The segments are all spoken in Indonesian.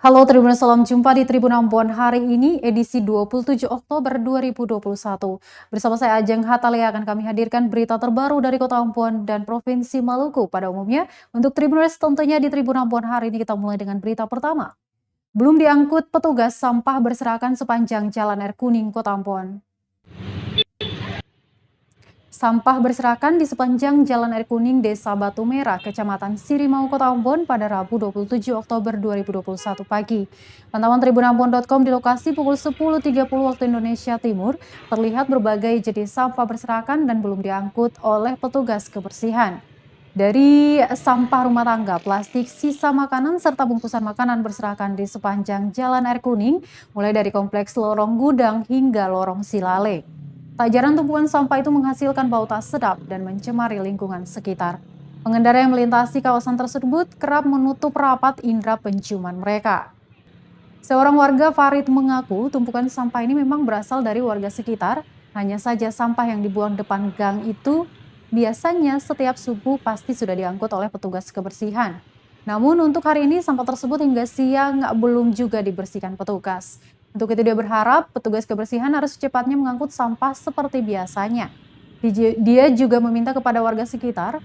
Halo Tribun Salam, jumpa di Tribun Ambon hari ini edisi 27 Oktober 2021. Bersama saya Ajeng Hatalea akan kami hadirkan berita terbaru dari Kota Ambon dan Provinsi Maluku pada umumnya. Untuk Tribuners tentunya di Tribun Ambon hari ini kita mulai dengan berita pertama. Belum diangkut petugas sampah berserakan sepanjang Jalan Air Kuning Kota Ambon. Sampah berserakan di sepanjang Jalan Air Kuning Desa Batu Merah, Kecamatan Sirimau, Kota Ambon pada Rabu 27 Oktober 2021 pagi. Pantauan tribunambon.com di lokasi pukul 10.30 waktu Indonesia Timur, terlihat berbagai jenis sampah berserakan dan belum diangkut oleh petugas kebersihan. Dari sampah rumah tangga, plastik, sisa makanan, serta bungkusan makanan berserakan di sepanjang Jalan Air Kuning, mulai dari kompleks lorong gudang hingga lorong Silale. Tak jarang tumpukan sampah itu menghasilkan bau tak sedap dan mencemari lingkungan sekitar. Pengendara yang melintasi kawasan tersebut kerap menutup rapat indera penciuman mereka. Seorang warga Farid mengaku tumpukan sampah ini memang berasal dari warga sekitar, hanya saja sampah yang dibuang depan gang itu biasanya setiap subuh pasti sudah diangkut oleh petugas kebersihan. Namun untuk hari ini sampah tersebut hingga siang belum juga dibersihkan petugas. Untuk itu dia berharap petugas kebersihan harus secepatnya mengangkut sampah seperti biasanya. Dia juga meminta kepada warga sekitar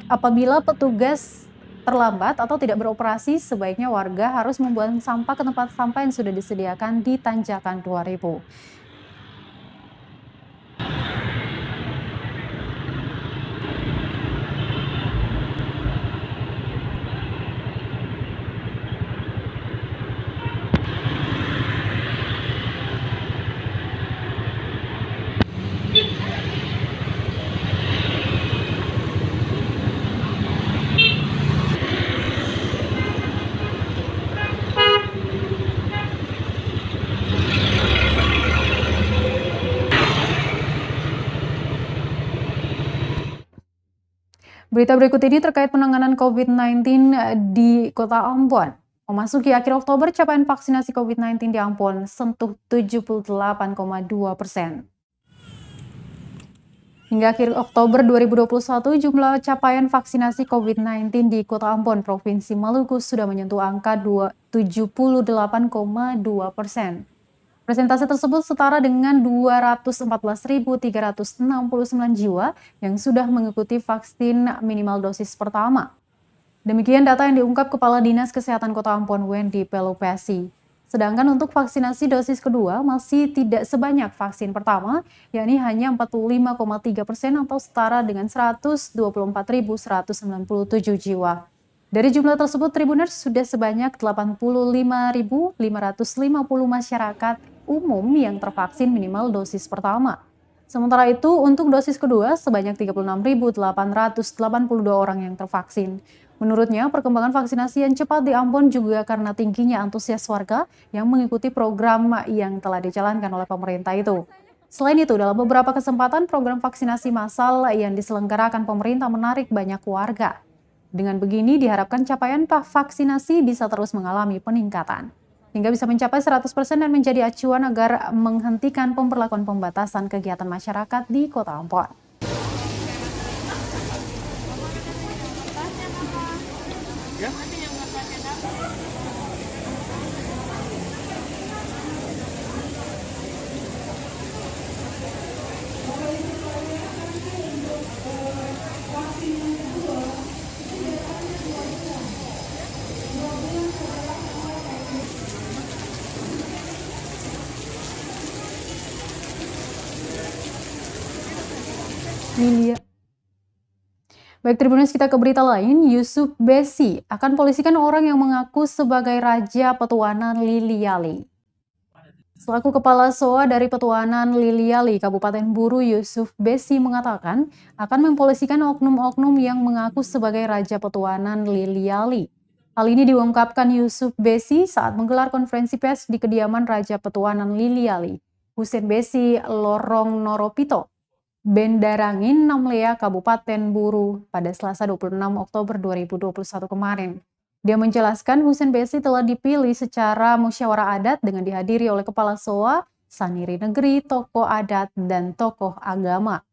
apabila petugas terlambat atau tidak beroperasi, sebaiknya warga harus membuang sampah ke tempat sampah yang sudah disediakan di Tanjakan 2000. Berita berikut ini terkait penanganan COVID-19 di Kota Ambon. Memasuki akhir Oktober, capaian vaksinasi COVID-19 di Ambon sentuh 78,2%. Hingga akhir Oktober 2021, jumlah capaian vaksinasi COVID-19 di Kota Ambon, Provinsi Maluku sudah menyentuh angka 78,2%. Persentase tersebut setara dengan 214.369 jiwa yang sudah mengikuti vaksin minimal dosis pertama. Demikian data yang diungkap Kepala Dinas Kesehatan Kota Ambon Wendy Pelupesi. Sedangkan untuk vaksinasi dosis kedua masih tidak sebanyak vaksin pertama, yakni hanya 45,3% atau setara dengan 124.197 jiwa. Dari jumlah tersebut, Tribuners sudah sebanyak 85.550 masyarakat umum yang tervaksin minimal dosis pertama. Sementara itu, untuk dosis kedua sebanyak 36.882 orang yang tervaksin. Menurutnya, perkembangan vaksinasi yang cepat di Ambon juga karena tingginya antusias warga yang mengikuti program yang telah dijalankan oleh pemerintah itu. Selain itu, dalam beberapa kesempatan program vaksinasi massal yang diselenggarakan pemerintah menarik banyak warga. Dengan begini, diharapkan capaian vaksinasi bisa terus mengalami peningkatan, hingga bisa mencapai 100% dan menjadi acuan agar menghentikan pemberlakuan pembatasan kegiatan masyarakat di Kota Ambon. Nilia. Baik, Tribuners, kita ke berita lain. Yusuf Besi akan polisikan orang yang mengaku sebagai Raja Petuanan Liliali. Selaku Kepala SOA dari Petuanan Liliali, Kabupaten Buru, Yusuf Besi mengatakan akan mempolisikan oknum-oknum yang mengaku sebagai Raja Petuanan Liliali. Hal ini diungkapkan Yusuf Besi saat menggelar konferensi pers di kediaman Raja Petuanan Liliali, Husein Besi Lorong Noropito, Bendarangin, Namlea, Kabupaten Buru pada Selasa 26 Oktober 2021 kemarin. Dia menjelaskan Husein Besi telah dipilih secara musyawarah adat dengan dihadiri oleh Kepala SOA, Saniri Negeri, tokoh adat, dan tokoh agama.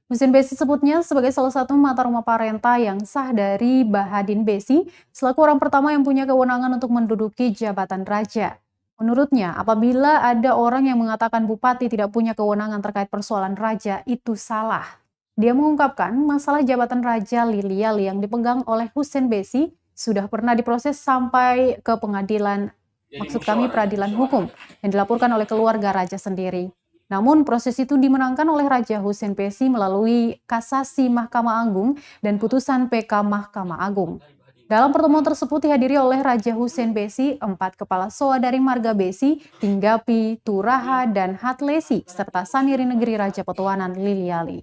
Husein Besi sebutnya sebagai salah satu mata rumah parenta yang sah dari Bahadin Besi selaku orang pertama yang punya kewenangan untuk menduduki jabatan raja. Menurutnya, apabila ada orang yang mengatakan bupati tidak punya kewenangan terkait persoalan raja, itu salah. Dia mengungkapkan masalah jabatan Raja Lilial yang dipegang oleh Husein Besi sudah pernah diproses sampai ke pengadilan, maksud kami peradilan hukum, yang dilaporkan oleh keluarga raja sendiri. Namun proses itu dimenangkan oleh Raja Husein Besi melalui kasasi Mahkamah Agung dan putusan PK Mahkamah Agung. Dalam pertemuan tersebut dihadiri oleh Raja Husein Besi, 4 kepala SOA dari marga Besi, Tinggapi, Turaha, dan Hatlesi, serta Saniri Negeri Raja Petuanan Liliali.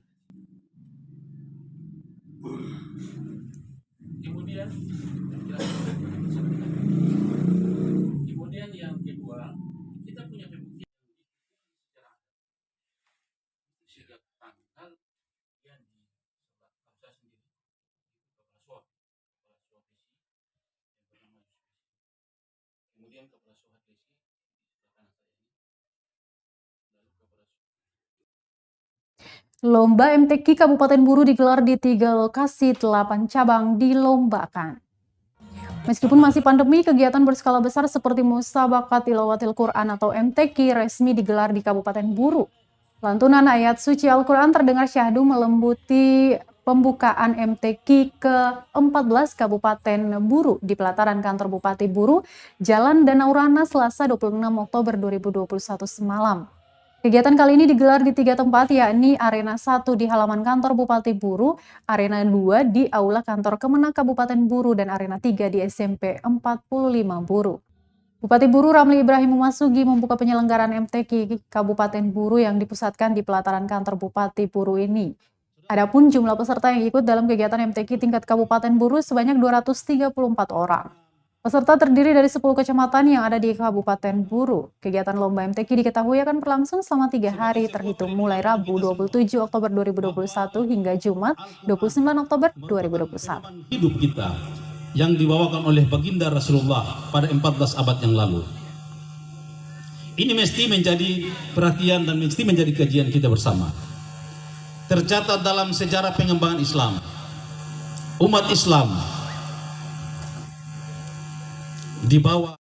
Kemudian yang kedua, kita punya pembuktian sejak tanggal yang di saya sendiri kepala SOA Besi yang bernama kemudian kepala SOA Besi kanan saya ini, lalu kepala Lomba MTQ Kabupaten Buru digelar di 3 lokasi, 8 cabang dilombakan. Meskipun masih pandemi, kegiatan berskala besar seperti Musabaqah Tilawatil Quran atau MTQ resmi digelar di Kabupaten Buru. Lantunan ayat suci Al-Quran terdengar syahdu melembuti pembukaan MTQ ke-14 Kabupaten Buru di pelataran kantor Bupati Buru, Jalan Danau Rana, Selasa 26 Oktober 2021 semalam. Kegiatan kali ini digelar di 3 tempat, yakni Arena 1 di halaman kantor Bupati Buru, Arena 2 di Aula Kantor Kemenak Kabupaten Buru, dan Arena 3 di SMP 45 Buru. Bupati Buru Ramli Ibrahim Masugi membuka penyelenggaraan MTQ Kabupaten Buru yang dipusatkan di pelataran kantor Bupati Buru ini. Adapun jumlah peserta yang ikut dalam kegiatan MTQ tingkat Kabupaten Buru sebanyak 234 orang. Peserta terdiri dari 10 kecamatan yang ada di Kabupaten Buru. Kegiatan lomba MTQ diketahui akan berlangsung selama 3 hari terhitung mulai Rabu 27 Oktober 2021 hingga Jumat 29 Oktober 2021. Hidup kita yang dibawakan oleh baginda Rasulullah pada 14 abad yang lalu. Ini mesti menjadi perhatian dan mesti menjadi kajian kita bersama. Tercatat dalam sejarah pengembangan Islam, umat Islam di bawah.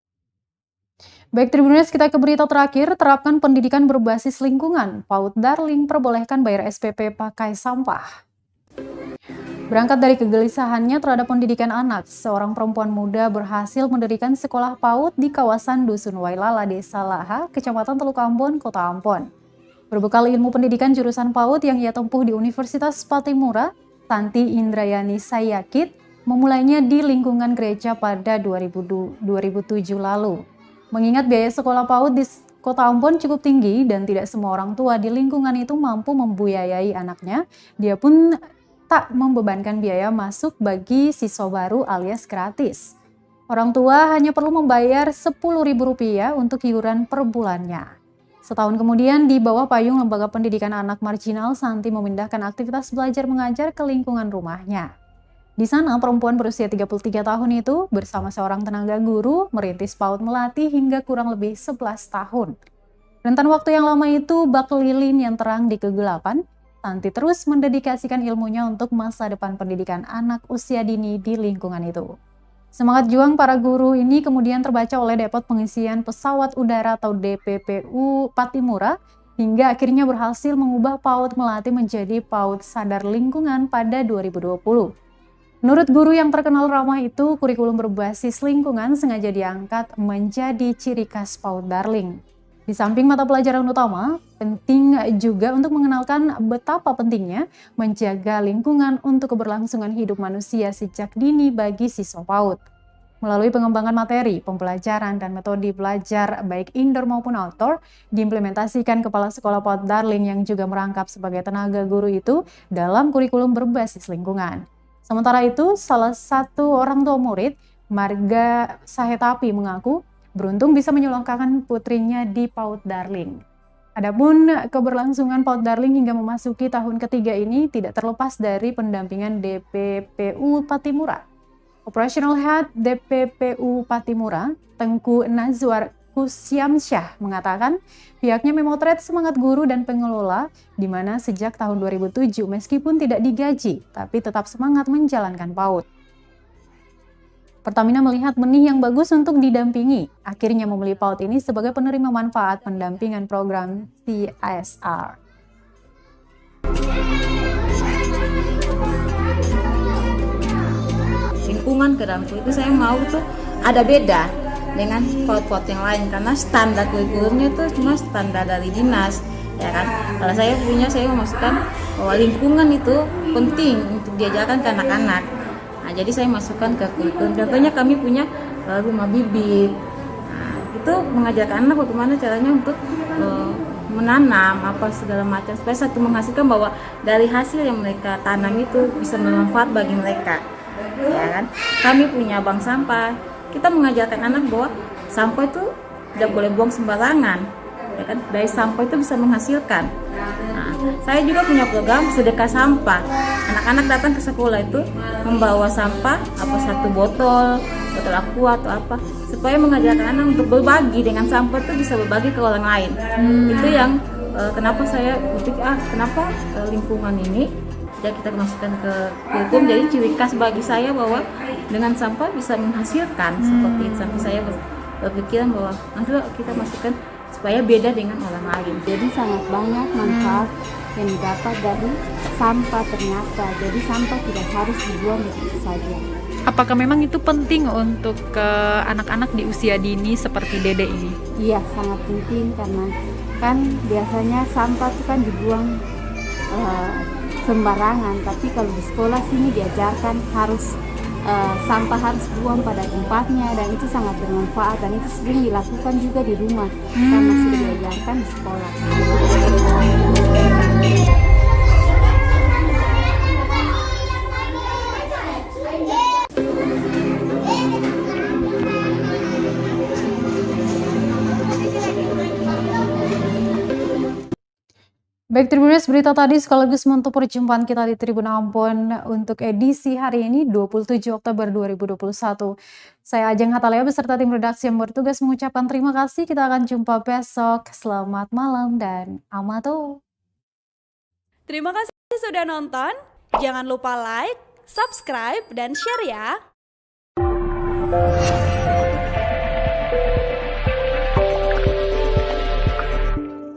Baik Tribuners, kita ke berita terakhir. Terapkan pendidikan berbasis lingkungan. PAUD Darling perbolehkan bayar SPP pakai sampah. Berangkat dari kegelisahannya terhadap pendidikan anak, seorang perempuan muda berhasil mendirikan sekolah PAUD di kawasan Dusun Wailala, Desa Laha, Kecamatan Teluk Ambon, Kota Ambon. Berbekal ilmu pendidikan jurusan PAUD yang ia tempuh di Universitas Patimura, Santi Indrayani Sayakit memulainya di lingkungan gereja pada 2007 lalu. Mengingat biaya sekolah PAUD di Kota Ambon cukup tinggi dan tidak semua orang tua di lingkungan itu mampu membiayai anaknya, dia pun tak membebankan biaya masuk bagi siswa baru alias gratis. Orang tua hanya perlu membayar Rp10.000 untuk iuran per bulannya. Setahun kemudian, di bawah payung Lembaga Pendidikan Anak Marginal, Santi memindahkan aktivitas belajar mengajar ke lingkungan rumahnya. Di sana, perempuan berusia 33 tahun itu bersama seorang tenaga guru merintis PAUD Melati hingga kurang lebih 11 tahun. Rentan waktu yang lama itu bak lilin yang terang di kegelapan, Santi terus mendedikasikan ilmunya untuk masa depan pendidikan anak usia dini di lingkungan itu. Semangat juang para guru ini kemudian terbaca oleh Depot Pengisian Pesawat Udara atau DPPU Patimura, hingga akhirnya berhasil mengubah PAUD Melati menjadi PAUD Sadar Lingkungan pada 2020. Menurut guru yang terkenal ramah itu, kurikulum berbasis lingkungan sengaja diangkat menjadi ciri khas PAUD Darling. Di samping mata pelajaran utama, penting juga untuk mengenalkan betapa pentingnya menjaga lingkungan untuk keberlangsungan hidup manusia sejak dini bagi siswa PAUD. Melalui pengembangan materi, pembelajaran, dan metode belajar baik indoor maupun outdoor, diimplementasikan Kepala Sekolah PAUD Darling yang juga merangkap sebagai tenaga guru itu dalam kurikulum berbasis lingkungan. Sementara itu, salah satu orang tua murid, Marga Sahetapi, mengaku beruntung bisa menyelongkarkan putrinya di PAUD Darling. Adapun keberlangsungan PAUD Darling hingga memasuki tahun ketiga ini tidak terlepas dari pendampingan DPPU Patimura. Operational Head DPPU Patimura, Tengku Nazwar Kusyamsyah mengatakan pihaknya memotret semangat guru dan pengelola di mana sejak tahun 2007 meskipun tidak digaji tapi tetap semangat menjalankan PAUD. Pertamina melihat benih yang bagus untuk didampingi, akhirnya membeli PAUD ini sebagai penerima manfaat pendampingan program CSR. Lingkungan kedamku itu saya mau tuh ada beda dengan PAUD yang lain karena standar kurikulumnya itu cuma standar dari dinas, ya kan. Kalau saya punya, saya memasukkan bahwa lingkungan itu penting untuk diajarkan ke anak-anak. Nah, jadi saya masukkan ke kurikulum. Contohnya kami punya rumah bibit. Nah, itu mengajarkan anak bagaimana caranya untuk menanam apa segala macam supaya satu menghasilkan bahwa dari hasil yang mereka tanam itu bisa bermanfaat bagi mereka. Ya kan, kami punya bank sampah. Kita mengajarkan anak bahwa sampah itu tidak boleh buang sembarangan, ya kan. Dari sampah itu bisa menghasilkan. Nah, saya juga punya program sedekah sampah. Anak-anak datang ke sekolah itu membawa sampah, apa satu botol aqua atau apa, supaya mengajarkan anak untuk berbagi dengan sampah itu bisa berbagi ke orang lain. Itu yang kenapa saya berpikir kenapa lingkungan ini ya kita masukkan ke kurikulum, jadi ciri khas bagi saya bahwa dengan sampah bisa menghasilkan seperti itu. Sampai saya berpikiran bahwa nanti kita masukkan supaya beda dengan orang lain. Jadi sangat banyak manfaat yang didapat dari sampah ternyata. Jadi sampah tidak harus dibuang begitu saja. Apakah memang itu penting untuk anak-anak di usia dini seperti Dede ini? Iya, sangat penting karena kan biasanya sampah itu kan dibuang sembarangan, tapi kalau di sekolah sini diajarkan harus sampah harus buang pada tempatnya dan itu sangat bermanfaat dan itu sering dilakukan juga di rumah karena sudah diajarkan di sekolah. Baik, Tribuners, berita tadi sekaligus menutup perjumpaan kita di Tribun Ambon untuk edisi hari ini 27 Oktober 2021. Saya Ajeng Hatalea beserta tim redaksi yang bertugas mengucapkan terima kasih. Kita akan jumpa besok. Selamat malam dan amato. Terima kasih sudah nonton. Jangan lupa like, subscribe, dan share ya.